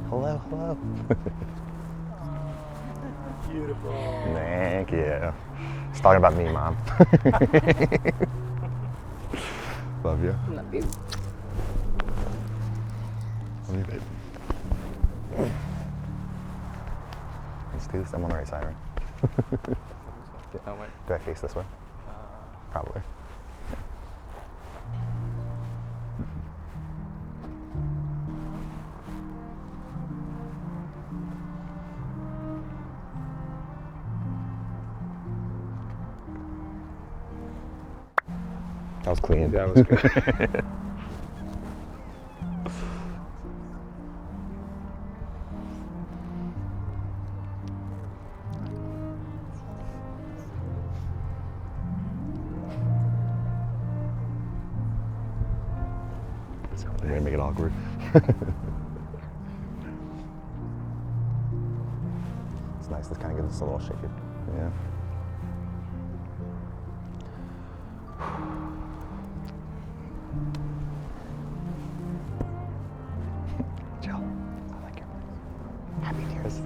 Hello, hello. Beautiful. Thank you. He's talking about me, Mom. Love you. Love you. Love you, babe. Let's do this. I'm on the right side, right? Oh, wait. Do I face this way? Probably. That was clean. That was good. I'm gonna make it awkward. It's nice. This kind of gives us a little shake. Yeah. Jill, I like your happy tears.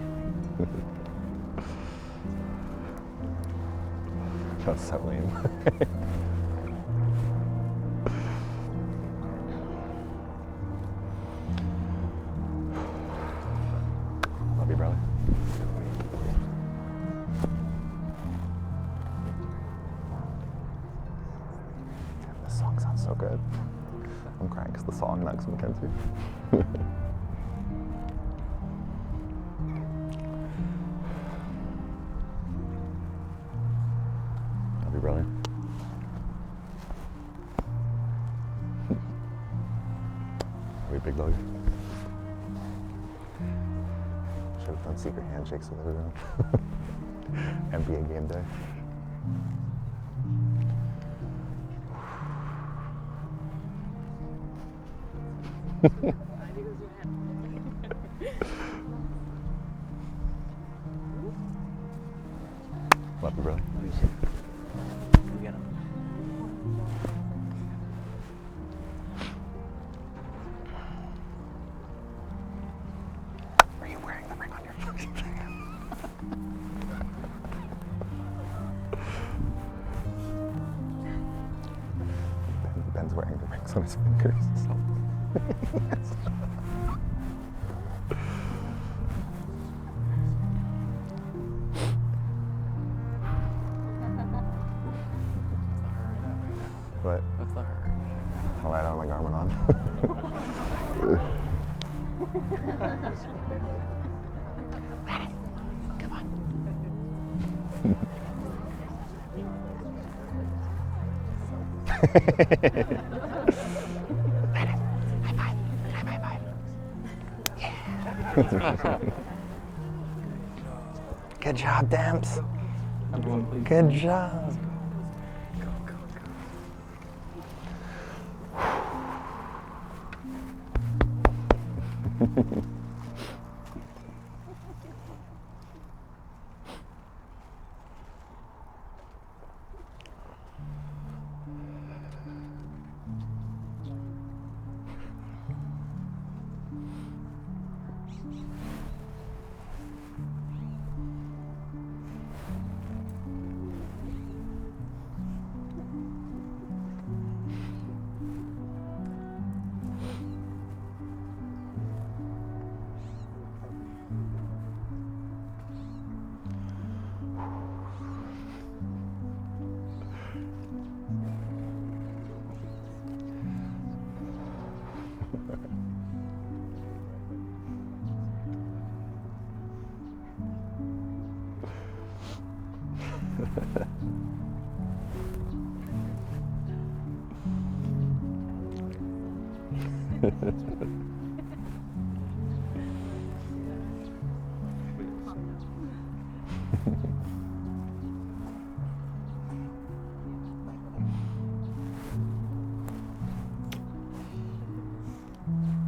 That's so lame. Love you, brother. This song sounds so good. I'm crying because the song, not because MacKenzye. Love you, brother. Love you, big dog. Should have done secret handshakes with everyone. NBA game day. Love you, brother. You get him. Are you wearing the ring on your fucking finger? Ben's wearing the rings on his fingers. What? What's the hurt? I'll lie down with my garment on. Come on. High five. High five. Yeah. Good job, Demps. Everyone, please. Good job.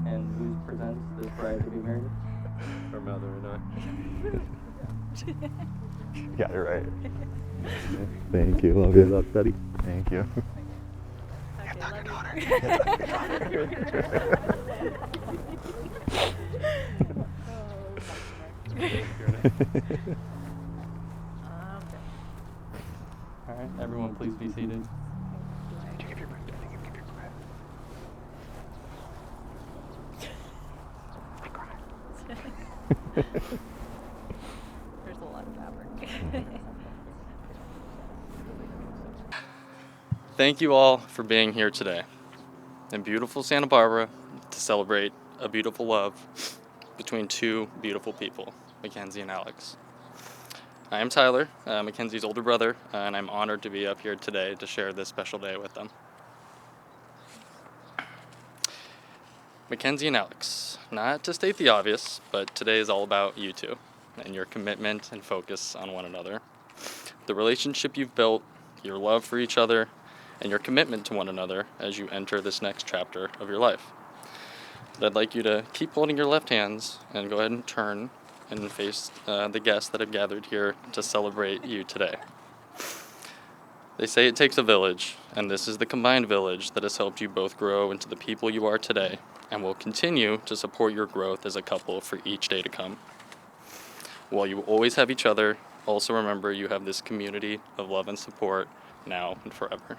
And who presents this bride to be married? Her mother and I. Yeah, you're right. Thank you. Love you. Love, buddy. Thank you. Okay, love you. Your daughter. Everyone, please be seated. Did you give your breath? I think you give your breath. I cried. There's a lot of fabric. Thank you all for being here today in beautiful Santa Barbara to celebrate a beautiful love between two beautiful people, MacKenzye and Alex. I am Tyler, MacKenzye's older brother, and I'm honored to be up here today to share this special day with them. MacKenzye and Alex, not to state the obvious, but today is all about you two and your commitment and focus on one another. The relationship you've built, your love for each other, and your commitment to one another as you enter this next chapter of your life. But I'd like you to keep holding your left hands and go ahead and turn and face the guests that have gathered here to celebrate you today. They say it takes a village, and this is the combined village that has helped you both grow into the people you are today and will continue to support your growth as a couple for each day to come. While you will always have each other, also remember you have this community of love and support now and forever.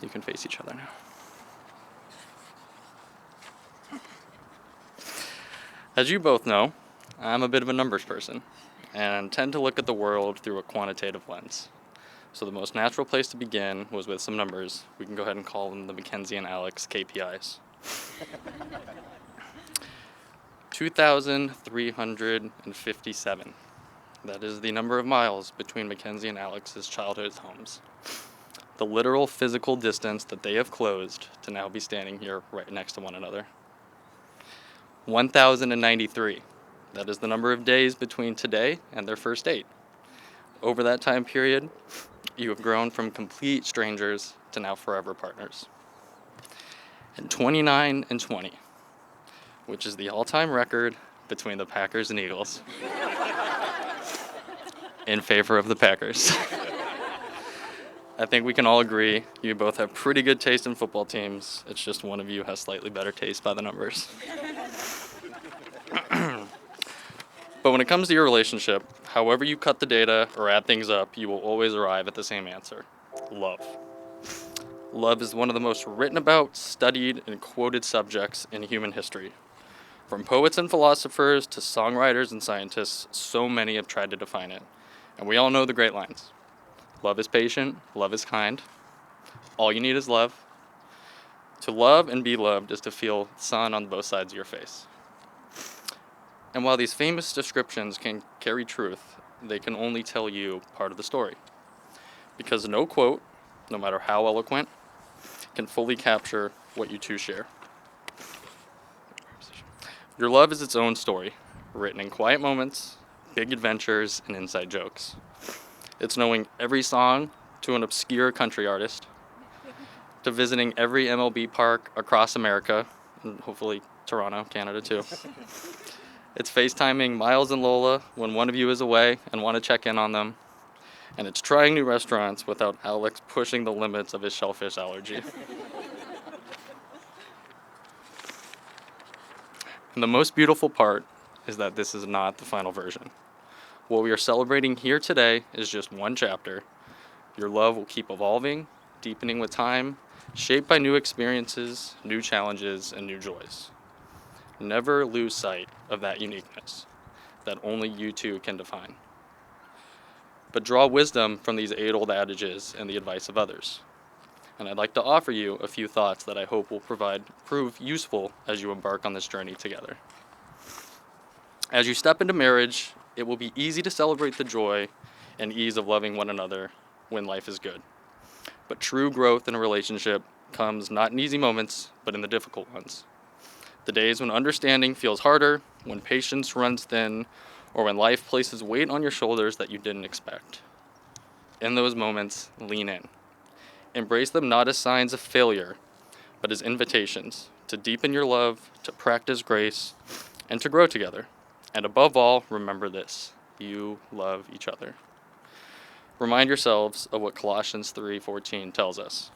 You can face each other now. As you both know, I'm a bit of a numbers person and tend to look at the world through a quantitative lens. So the most natural place to begin was with some numbers. We can go ahead and call them the MacKenzye and Alex KPIs. 2,357. That is the number of miles between MacKenzye and Alex's childhood homes. The literal physical distance that they have closed to now be standing here right next to one another. 1,093. That is the number of days between today and their first date. Over that time period, you have grown from complete strangers to now forever partners. And 29 and 20, which is the all-time record between the Packers and Eagles. In favor of the Packers. I think we can all agree you both have pretty good taste in football teams. It's just one of you has slightly better taste by the numbers. But when it comes to your relationship, however you cut the data or add things up, you will always arrive at the same answer: love. Love is one of the most written about, studied, and quoted subjects in human history. From poets and philosophers to songwriters and scientists, so many have tried to define it. And we all know the great lines. Love is patient, love is kind. All you need is love. To love and be loved is to feel sun on both sides of your face. And while these famous descriptions can carry truth, they can only tell you part of the story. Because no quote, no matter how eloquent, can fully capture what you two share. Your love is its own story, written in quiet moments, big adventures, and inside jokes. It's knowing every song to an obscure country artist, to visiting every MLB park across America, and hopefully Toronto, Canada too. It's FaceTiming Miles and Lola when one of you is away and want to check in on them. And it's trying new restaurants without Alex pushing the limits of his shellfish allergy. And the most beautiful part is that this is not the final version. What we are celebrating here today is just one chapter. Your love will keep evolving, deepening with time, shaped by new experiences, new challenges, and new joys. Never lose sight of that uniqueness that only you two can define. But draw wisdom from these age-old adages and the advice of others. And I'd like to offer you a few thoughts that I hope will prove useful as you embark on this journey together. As you step into marriage, it will be easy to celebrate the joy and ease of loving one another when life is good. But true growth in a relationship comes not in easy moments, but in the difficult ones. The days when understanding feels harder, when patience runs thin, or when life places weight on your shoulders that you didn't expect. In those moments, lean in. Embrace them not as signs of failure, but as invitations to deepen your love, to practice grace, and to grow together. And above all, remember this: you love each other. Remind yourselves of what Colossians 3:14 tells us.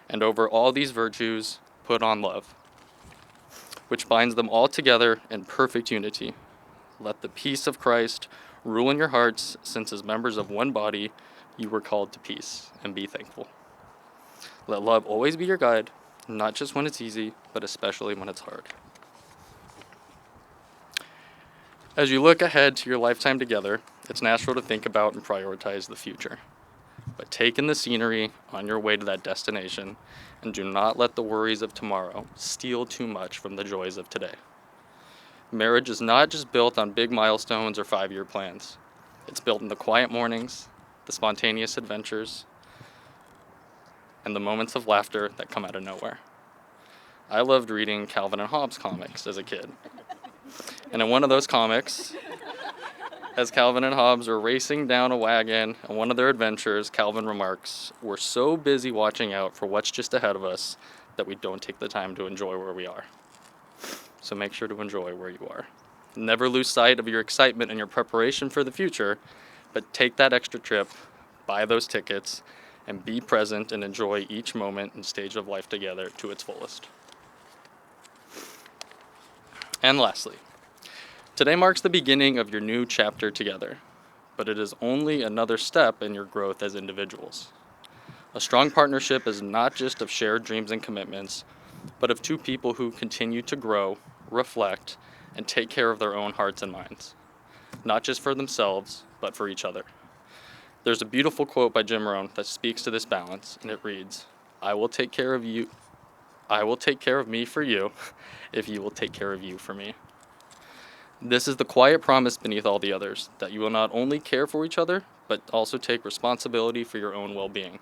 And over all these virtues, put on love, which binds them all together in perfect unity. Let the peace of Christ rule in your hearts, since as members of one body, you were called to peace, and be thankful. Let love always be your guide, not just when it's easy, but especially when it's hard. As you look ahead to your lifetime together, it's natural to think about and prioritize the future. But take in the scenery on your way to that destination, and do not let the worries of tomorrow steal too much from the joys of today. Marriage is not just built on big milestones or 5-year plans. It's built in the quiet mornings, the spontaneous adventures, and the moments of laughter that come out of nowhere. I loved reading Calvin and Hobbes comics as a kid. And in one of those comics, as Calvin and Hobbes are racing down a wagon on one of their adventures, Calvin remarks, "We're so busy watching out for what's just ahead of us that we don't take the time to enjoy where we are." So make sure to enjoy where you are. Never lose sight of your excitement and your preparation for the future, but take that extra trip, buy those tickets, and be present and enjoy each moment and stage of life together to its fullest. And lastly, today marks the beginning of your new chapter together, but it is only another step in your growth as individuals. A strong partnership is not just of shared dreams and commitments, but of two people who continue to grow, reflect, and take care of their own hearts and minds, not just for themselves, but for each other. There's a beautiful quote by Jim Rohn that speaks to this balance, and it reads, I will take care of me for you, if you will take care of you for me. This is the quiet promise beneath all the others, that you will not only care for each other, but also take responsibility for your own well-being,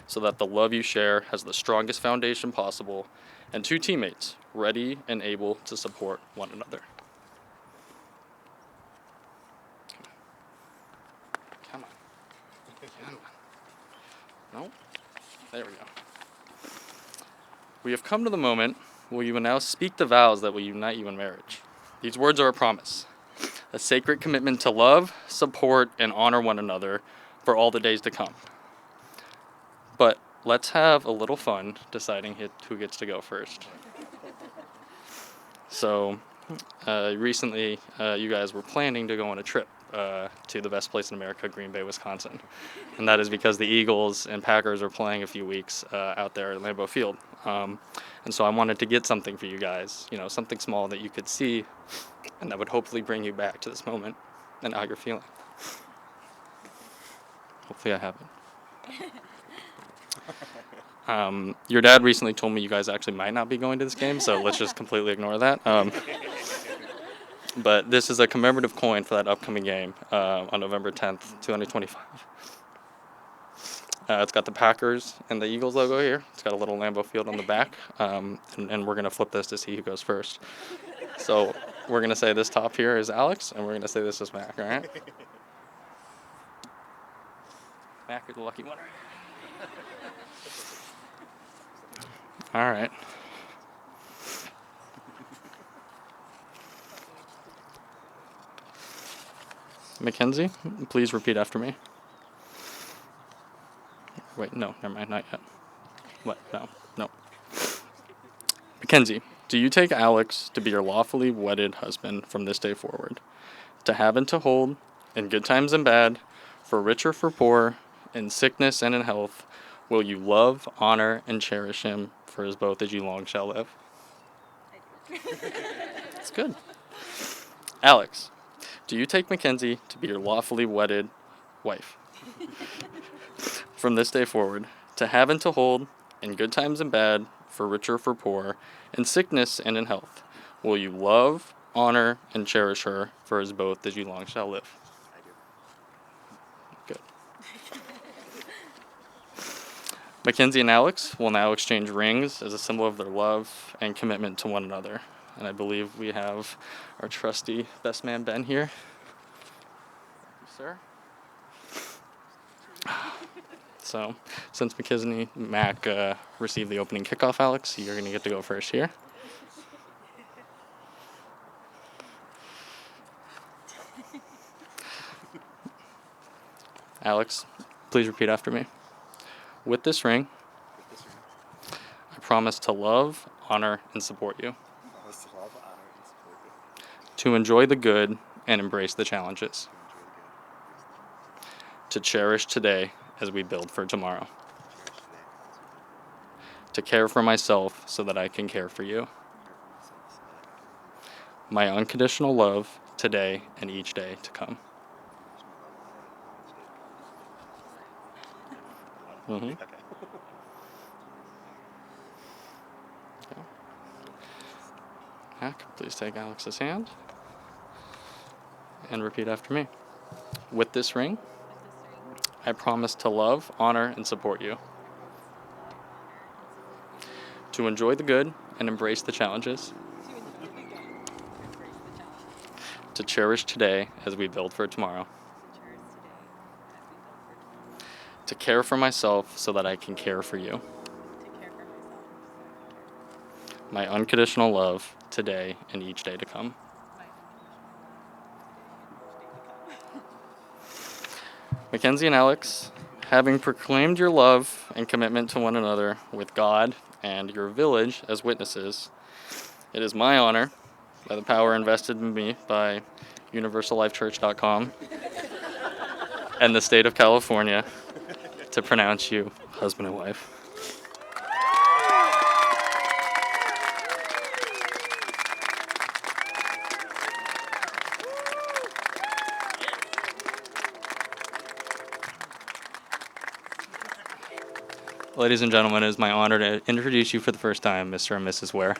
so that the love you share has the strongest foundation possible, and two teammates ready and able to support one another. Come on. No? There we go. We have come to the moment where you will now speak the vows that will unite you in marriage. These words are a promise, a sacred commitment to love, support, and honor one another for all the days to come. But let's have a little fun deciding who gets to go first. So, recently, you guys were planning to go on a trip to the best place in America, Green Bay, Wisconsin. And that is because the Eagles and Packers are playing a few weeks out there at Lambeau Field. And so I wanted to get something for you guys, something small that you could see and that would hopefully bring you back to this moment and how you're feeling. Hopefully I have it. Your dad recently told me you guys actually might not be going to this game, so let's just completely ignore that. But this is a commemorative coin for that upcoming game on November 10th, 2025. It's got the Packers and the Eagles logo here. It's got a little Lambeau Field on the back. And we're going to flip this to see who goes first. So we're going to say this top here is Alex, and we're going to say this is Mac, all right? Mac, you're the lucky winner. All right. MacKenzye, please repeat after me. Wait, no, never mind, not yet. What? No. MacKenzye, do you take Alex to be your lawfully wedded husband from this day forward, to have and to hold, in good times and bad, for rich or for poor, in sickness and in health, will you love, honor, and cherish him for as both as you long shall live? I do. That's good. Alex, do you take MacKenzye to be your lawfully wedded wife from this day forward, to have and to hold, in good times and bad, for rich or for poor, in sickness and in health, will you love, honor, and cherish her for as both as you long shall live? I do. Good. MacKenzye and Alex will now exchange rings as a symbol of their love and commitment to one another. And I believe we have our trusty best man Ben here. Thank you, sir. So, since MacKenzye Mac received the opening kickoff, Alex, you're going to get to go first here. Alex, please repeat after me. With this ring, I promise to love, honor, and support you. To enjoy the good and embrace the challenges. To cherish today as we build for tomorrow. To care for myself so that I can care for you. My unconditional love today and each day to come. Mm-hmm. Mac, please take Alex's hand and repeat after me. With this ring, I promise to love, honor, and support you. To enjoy the good and embrace the challenges. To cherish today as we build for tomorrow. To care for myself so that I can care for you. My unconditional love today and each day to come. MacKenzye and Alex, having proclaimed your love and commitment to one another with God and your village as witnesses, it is my honor, by the power invested in me by universallifechurch.com and the state of California, to pronounce you husband and wife. Ladies and gentlemen, it is my honor to introduce you for the first time, Mr. and Mrs. Ware.